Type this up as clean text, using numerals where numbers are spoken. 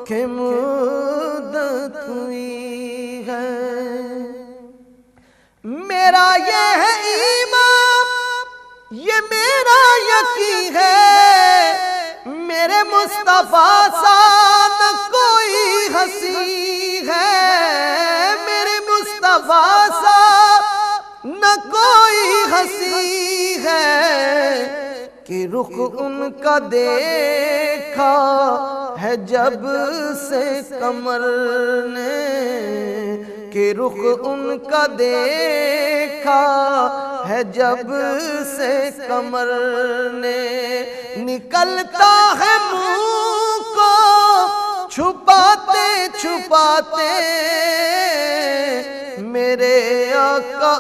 کہ مدت ہوئی ہے۔ میرا یہ ہے ایمان، یہ میرا یقین ہے، میرے مصطفیٰ سا نہ کوئی ہنسی ہے، میرے مصطفیٰ سا نہ کوئی ہنسی ہے، کہ رخ ان کا دیکھا ہے جب سے قمر نے، کہ رخ ان کا دیکھا ہے جب سے قمر نے، نکلتا ہے منہ کو چھپاتے چھپاتے میرے آقا